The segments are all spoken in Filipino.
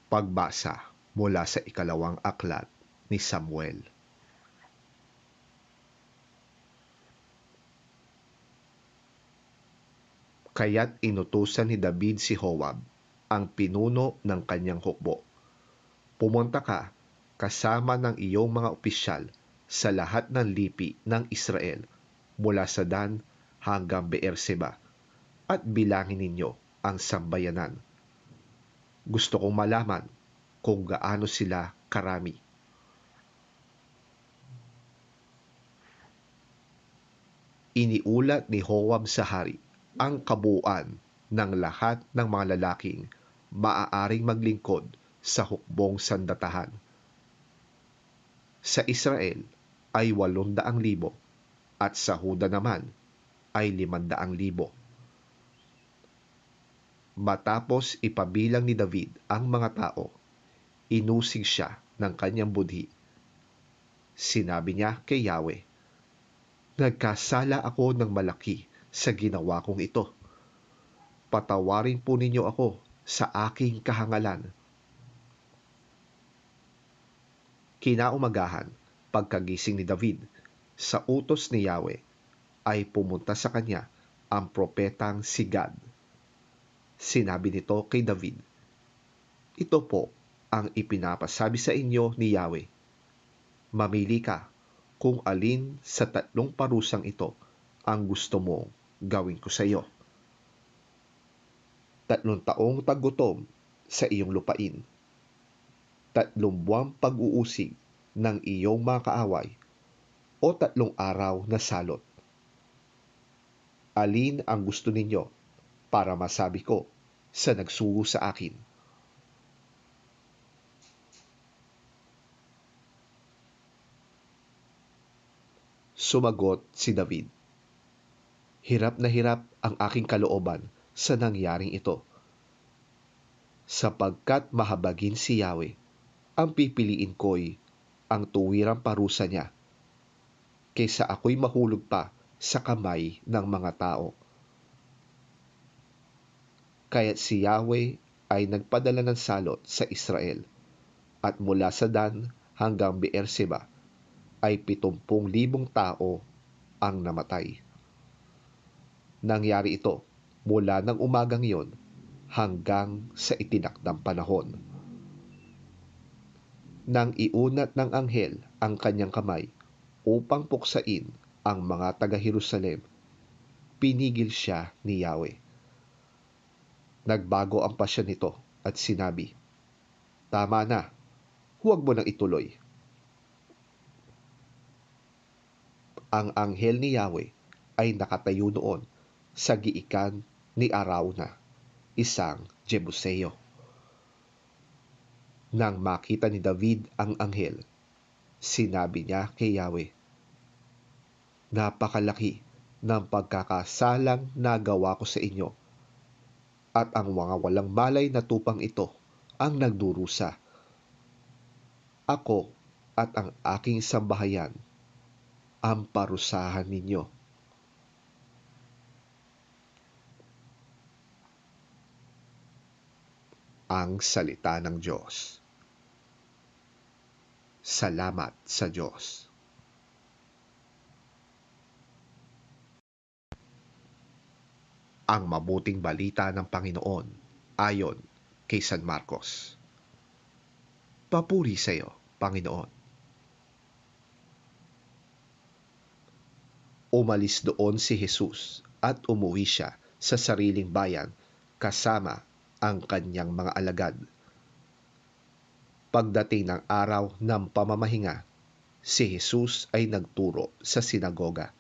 Pagbasa mula sa ikalawang aklat ni Samuel. Kaya't inutusan ni David si Joab, ang pinuno ng kanyang hukbo. Pumunta ka kasama ng iyong mga opisyal sa lahat ng lipi ng Israel mula sa Dan hanggang Beerseba at bilangin ninyo ang sambayanan. Gusto kong malaman kung gaano sila karami. Iniulat ni Joab sa hari ang kabuuan ng lahat ng mga lalaking maaaring maglingkod sa hukbong sandatahan. Sa Israel ay 800,000 at sa Huda naman ay 500,000. Matapos ipabilang ni David ang mga tao, inusig siya ng kanyang budhi. Sinabi niya kay Yahweh, "Nagkasala ako ng malaki sa ginawa kong ito. Patawarin po ninyo ako sa aking kahangalan." Kinaumagahan, pagkagising ni David, sa utos ni Yahweh, ay pumunta sa kanya ang propetang si Gad. Sinabi nito kay David, "Ito po ang ipinapasabi sa inyo ni Yahweh. Mamili ka kung alin sa 3 parusang ito ang gusto mong gawin ko sa iyo. 3 taong taggutom sa iyong lupain, 3 buwang pag-uusig ng iyong mga kaaway, o 3 araw na salot. Alin ang gusto ninyo para masabi ko sa nagsugo sa akin?" Sumagot si David, "Hirap na hirap ang aking kalooban sa nangyaring ito. Sapagkat mahabagin si Yahweh, ang pipiliin ko'y ang tuwirang parusa niya, kaysa ako'y mahulog pa sa kamay ng mga tao." Kaya't si Yahweh ay nagpadala ng salot sa Israel, at mula sa Dan hanggang Beerseba ay 70,000 tao ang namatay. Nangyari ito mula ng umagang iyon hanggang sa itinakdang panahon. Nang iunat ng anghel ang kanyang kamay upang puksain ang mga taga-Jerusalem, pinigil siya ni Yahweh. Nagbago ang pasya nito at sinabi, "Tama na, huwag mo nang ituloy." Ang anghel ni Yahweh ay nakatayo noon sa giikan ni Arauna, isang Jebuseo. Nang makita ni David ang anghel, sinabi niya kay Yahweh, "Napakalaki ng pagkakasalang nagawa ko sa inyo, at ang mga walang malay na tupang ito ang nagdurusa. Ako at ang aking sambahayan ang parusahan ninyo." Ang salita ng Diyos. Salamat sa Diyos. Ang mabuting balita ng Panginoon ayon kay San Marcos. Papuri sa iyo, Panginoon. Umalis doon si Jesus at umuwi siya sa sariling bayan kasama ang kanyang mga alagad. Pagdating ng araw ng pamamahinga, si Jesus ay nagturo sa sinagoga.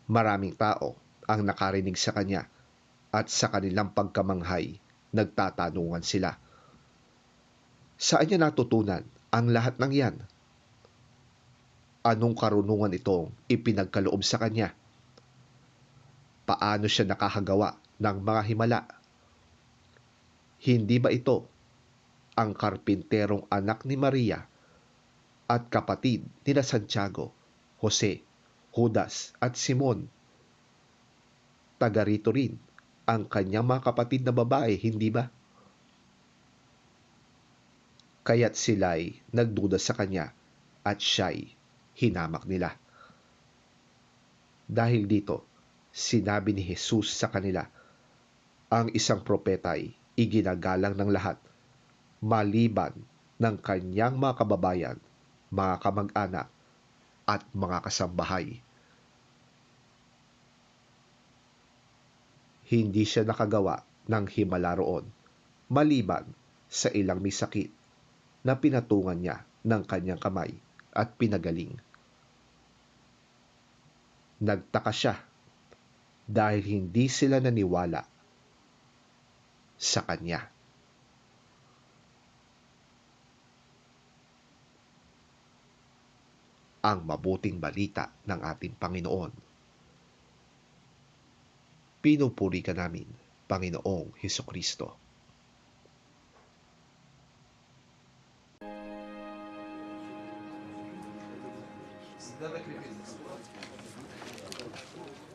Maraming tao ang nakarinig sa kanya, at sa kanilang pagkamanghay, nagtatanungan sila, "Saan niya natutunan ang lahat ng yan? Anong karunungan itong ipinagkaloob sa kanya? Paano siya nakakagawa ng mga himala? Hindi ba ito ang karpinterong anak ni Maria at kapatid nina Santiago, Jose, Judas at Simon? Taga rito rin ang kanyang mga kapatid na babae, hindi ba? kaya't sila'y nagduda sa kanya at siya'y hinamak nila. Dahil dito, sinabi ni Jesus sa kanila, ang isang propeta'y iginagalang ng lahat, maliban ng kanyang mga kababayan, mga kamag-anak, at mga kasambahay. Hindi siya nakagawa ng himala roon, maliban sa ilang may sakit na pinatungan niya ng kanyang kamay at pinagaling. Nagtaka siya dahil hindi sila naniwala sa kanya. Ang mabuting balita ng ating Panginoon. Pinupuri ka namin, Panginoong Hesukristo.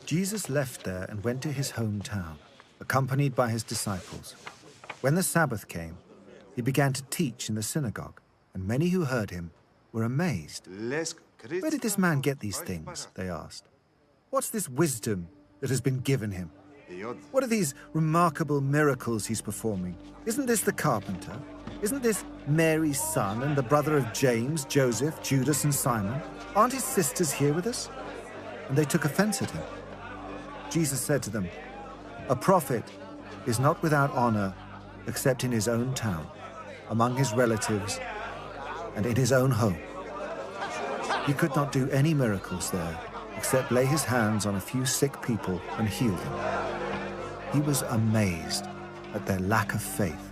Jesus left there and went to his hometown, accompanied by his disciples. When the Sabbath came, he began to teach in the synagogue, and many who heard him were amazed. Where did this man get these things? They asked. What's this wisdom that has been given him? What are these remarkable miracles he's performing? Isn't this the carpenter? Isn't this Mary's son and the brother of James, Joseph, Judas, and Simon? Aren't his sisters here with us? And they took offense at him. Jesus said to them, a prophet is not without honor except in his own town, among his relatives, and in his own home. He could not do any miracles there except lay his hands on a few sick people and heal them. He was amazed at their lack of faith.